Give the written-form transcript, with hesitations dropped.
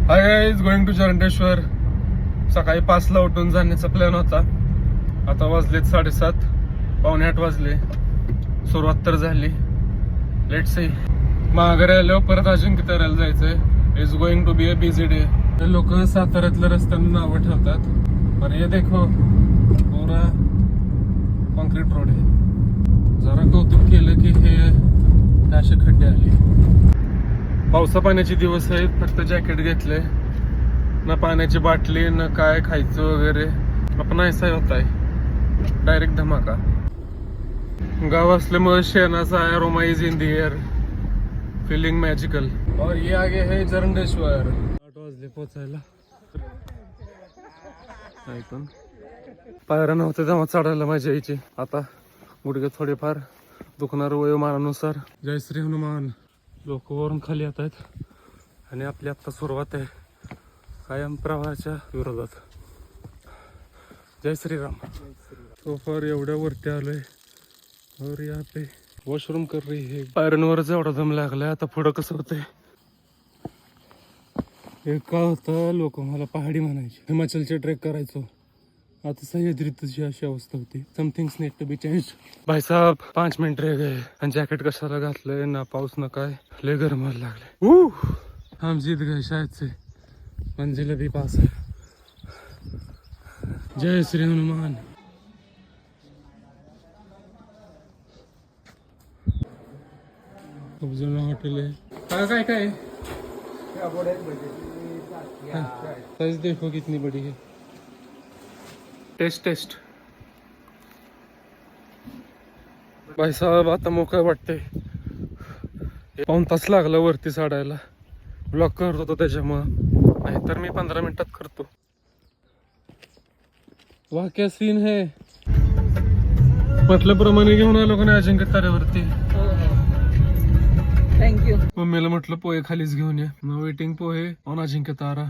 High guys, going to Charaneshwar. सकाळी 5ला उठून जाण्याचा प्लॅन होता. आता वाजलेत 7:30, 7:45 वाजले. सुरुवात तर झाली. Let's see. माघारी आल्यावर परत अजिंक्य तऱ्याला जायचंय. Is going to be a busy day. लोक साताऱ्यातल्या रस्त्यांना नावं ठेवतात, पण हे देखो पुरा कॉन्क्रीट रोड आहे. जरा कौतुक केलं की हे असे खड्डे आले. पावसा पाण्याचे दिवस आहेत. फक्त जॅकेट घेतले, ना पाण्याची बाटली, ना काय खायचं वगैरे. आपण ऐसा होत आहे, डायरेक्ट धमाका. गाव असल्यामुळे शेणाचा aroma is in the air, feeling magical. और ये आगे है चरणेश्वर. 8 वाजले पोचायला. ऐकून पायऱ्या नव्हत्या तेव्हा चढायला मजा यायची. आता गुडघे थोडेफार दुखणार वयोमानानुसार. जय श्री हनुमान. लोक वरून खाली येत आहेत आणि आपली आता सुरुवात आहे कायम प्रवाहाच्या विरोधात. जय श्रीराम. सोफार एवढ्या वरती आलोय और यहाँ पे वॉशरूम कर रही है. पायऱ्यांवरच एवढा दम लागलाय. आता पुढं कसं होतंय. एक का होतं, लोक मला पहाडी म्हणायचे. हिमाचलचे ट्रेक करायचो. आता सह्याद्रीतची अशी अवस्था होती. Somethings need to be change. भाई साहब 5 मिनिट रह गए आणि जॅकेट कशाला घातलंय, ना पाऊस ना काय. लय गरम व्हायला लागले. हम जीत गए शायद से. मंजिल भी पास है. जय श्री हनुमान. खूप जुनं हॉटेल आहे. काय काय साइज देखो कितनी बड़ी है. टेस्ट. भाई साहब आता मोकळं वाटतंय. 1 तास लागला वरती चढायला. ब्लॉक करत होतो त्याच्यामुळं, नाहीतर मी 15 मिनिटात करतो. वाह क्या सीन है. म्हटल्याप्रमाणे घेऊन आलो का नाही अजिंक्य ताऱ्यावरती. थँक्यू. मम्मीला म्हटलं पोहे खालीच घेऊन ये. Waiting pohe on Ajinkya Tara.